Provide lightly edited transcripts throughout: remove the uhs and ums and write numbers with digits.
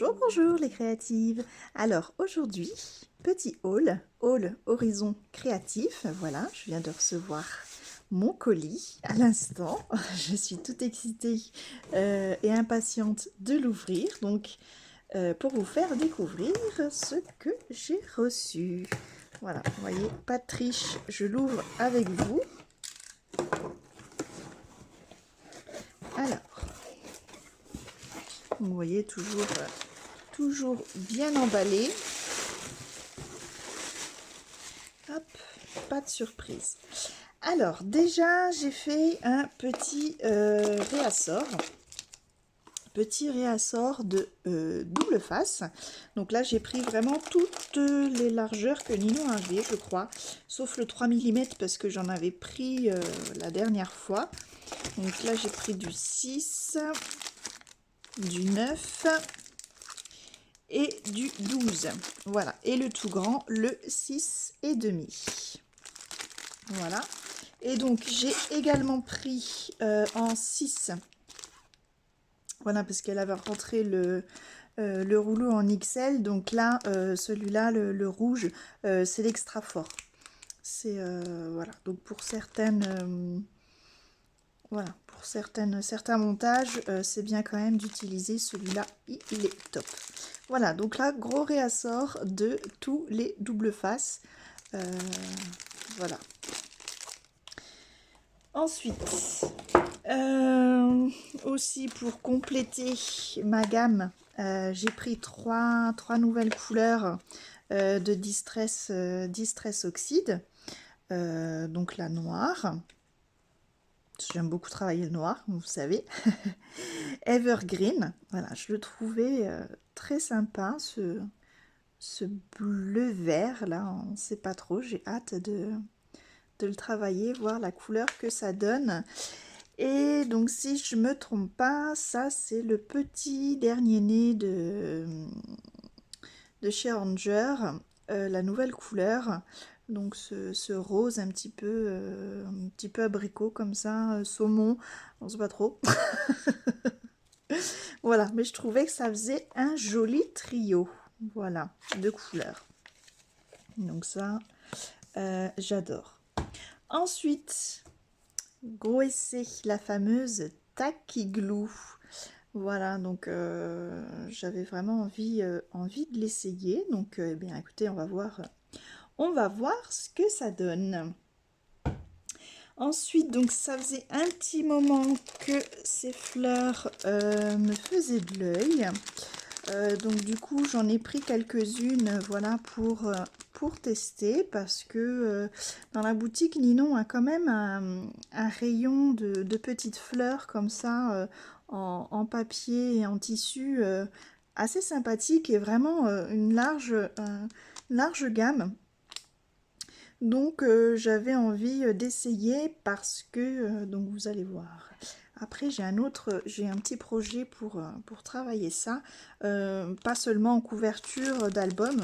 Bonjour, bonjour les créatives. Alors aujourd'hui, petit haul Horizon Créatif. Voilà, je viens de recevoir mon colis à l'instant. Je suis toute excitée et impatiente de l'ouvrir. Donc, pour vous faire découvrir ce que j'ai reçu. Voilà, vous voyez, pas de triche, je l'ouvre avec vous. Alors, vous voyez, toujours bien emballé. Hop, pas de surprise. Alors, déjà, j'ai fait un petit réassort. Petit réassort de double face. Donc là, j'ai pris vraiment toutes les largeurs que Nino avait, je crois. Sauf le 3 mm parce que j'en avais pris la dernière fois. Donc là, j'ai pris du 6, du 9 et du 12. Voilà. Et le tout grand, le 6,5. Voilà. Et donc, j'ai également pris en 6. Voilà, parce qu'elle avait rentré le rouleau en XL. Donc là, celui-là, le rouge, c'est l'extra fort. C'est, voilà. Donc, pour certaines... voilà, pour certains montages, c'est bien quand même d'utiliser celui-là. Il est top. Voilà, donc là, gros réassort de tous les doubles faces. Voilà. Ensuite, aussi pour compléter ma gamme, j'ai pris trois nouvelles couleurs de Distress Oxide. Donc la noire, j'aime beaucoup travailler le noir, vous savez. Evergreen, voilà, je le trouvais très sympa, ce bleu vert là, on ne sait pas trop, j'ai hâte de le travailler, voir la couleur que ça donne. Et donc si je me trompe pas, ça c'est le petit dernier né de chez Ranger, la nouvelle couleur. Donc ce rose un petit peu abricot comme ça, saumon, on sait pas trop. Voilà, mais je trouvais que ça faisait un joli trio, voilà, de couleurs. Donc ça, j'adore. Ensuite, gros essai, la fameuse Tacky Glue. Voilà, donc j'avais vraiment envie de l'essayer. Donc, eh bien, écoutez, on va voir ce que ça donne. Ensuite, donc ça faisait un petit moment que ces fleurs me faisaient de l'œil. Donc du coup, j'en ai pris quelques-unes, voilà, pour tester, parce que dans la boutique, Ninon a quand même un rayon de petites fleurs comme ça, en papier et en tissu, assez sympathique et vraiment une large gamme. Donc j'avais envie d'essayer parce que, donc vous allez voir. Après j'ai un petit projet pour travailler ça, pas seulement en couverture d'album,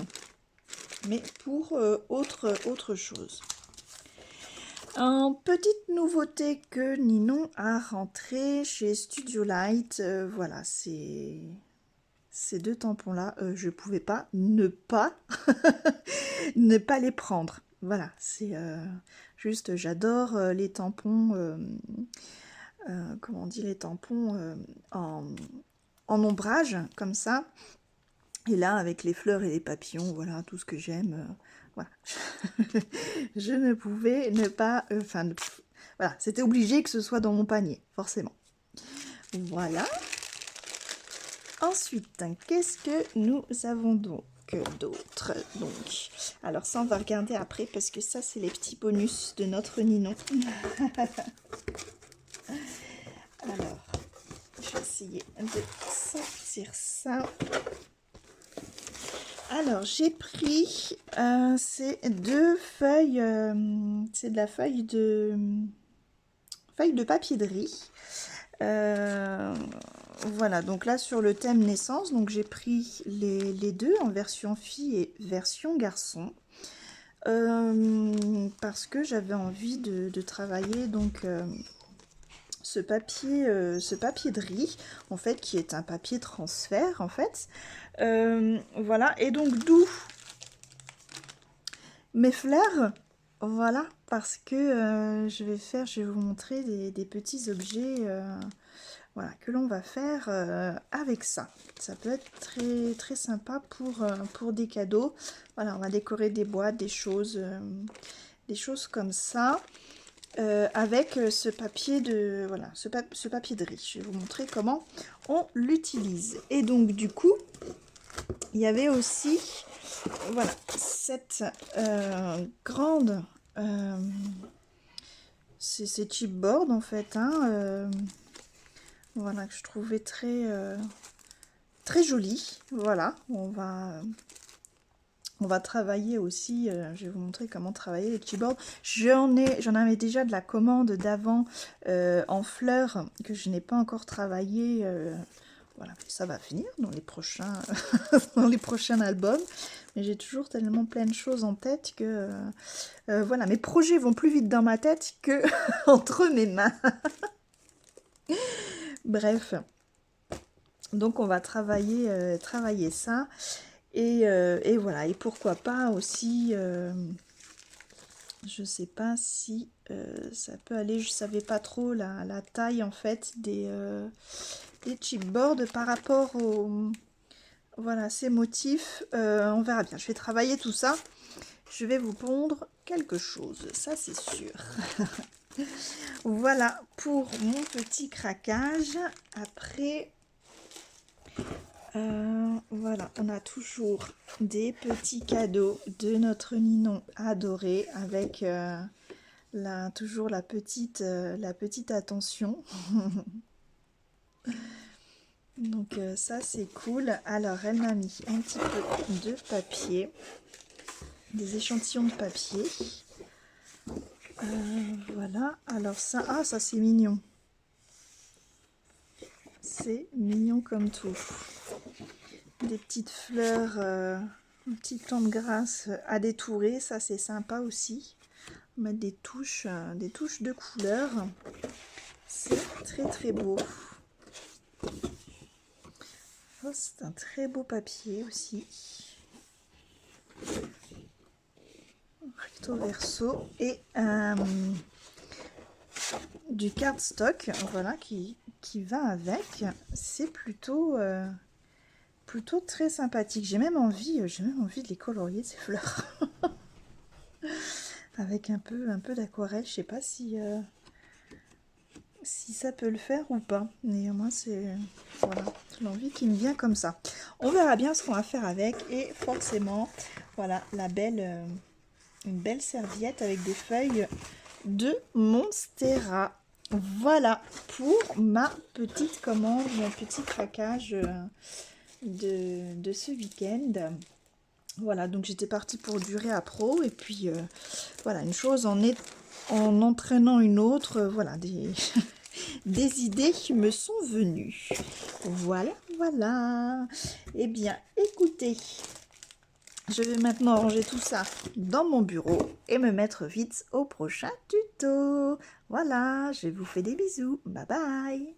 mais pour autre chose. En petite nouveauté que Ninon a rentré chez Studio Light, voilà, ces deux tampons là, je pouvais pas ne pas ne pas les prendre. Voilà, c'est juste, j'adore les tampons, comment on dit, les tampons en ombrage, comme ça. Et là, avec les fleurs et les papillons, voilà, tout ce que j'aime. Voilà. Je ne pouvais ne pas... Enfin, voilà, c'était obligé que ce soit dans mon panier, forcément. Voilà. Ensuite, qu'est-ce que nous avons donc d'autres? Donc, alors ça, on va regarder après, parce que ça, c'est les petits bonus de notre Ninon. Alors, je vais essayer de sortir ça. Alors, j'ai pris ces deux feuilles, c'est de la feuille de papier de riz. Voilà, donc là sur le thème naissance, donc j'ai pris les deux en version fille et version garçon, parce que j'avais envie de travailler donc ce ce papier de riz, en fait, qui est un papier transfert, en fait. Voilà, et donc d'où mes fleurs, voilà, parce que je vais vous montrer des petits objets, voilà, que l'on va faire avec ça. Ça peut être très, très sympa pour des cadeaux. Voilà, on va décorer des boîtes, des choses comme ça. Avec ce papier de voilà ce papier de riz. Je vais vous montrer comment on l'utilise. Et donc du coup, il y avait aussi voilà cette grande c'est chipboard en fait, hein, voilà, que je trouvais très joli. Voilà, on va travailler aussi, je vais vous montrer comment travailler les chipboards. J'en avais déjà de la commande d'avant en fleurs que je n'ai pas encore travaillé. Voilà, ça va venir dans les prochains, dans les prochains albums. Mais j'ai toujours tellement plein de choses en tête que voilà, mes projets vont plus vite dans ma tête que entre mes mains. Bref, donc on va travailler ça. Et voilà, et pourquoi pas aussi, je sais pas si ça peut aller, je savais pas trop la taille en fait des chipboards par rapport aux, voilà, ces motifs, on verra bien. Je vais travailler tout ça, je vais vous pondre quelque chose, ça c'est sûr. Voilà pour mon petit craquage. Après... voilà, on a toujours des petits cadeaux de notre Ninon adoré avec toujours la petite attention. Donc ça c'est cool. Alors elle m'a mis un petit peu de papier, des échantillons de papier. Voilà, alors ça, ça c'est mignon. C'est mignon comme tout. Des petites fleurs, un petit plan de grâce à détourer, ça c'est sympa aussi. Mettre des touches de couleurs, c'est très beau. Oh, c'est un très beau papier aussi. Recto verso et du cardstock, voilà, qui va avec. C'est plutôt très sympathique. J'ai même envie de les colorier, ces fleurs. Avec un peu d'aquarelle. Je sais pas si ça peut le faire ou pas. Mais moi, c'est voilà, l'envie qui me vient comme ça. On verra bien ce qu'on va faire avec. Et forcément, voilà, une belle serviette avec des feuilles de Monstera. Voilà pour ma petite commande, mon petit craquage de ce week-end. Voilà, donc j'étais partie pour durer à pro, et puis voilà, une chose en entraînant une autre, voilà, des idées qui me sont venues. Voilà. Eh bien, écoutez, je vais maintenant ranger tout ça dans mon bureau et me mettre vite au prochain tuto. Voilà, je vous fais des bisous. Bye bye.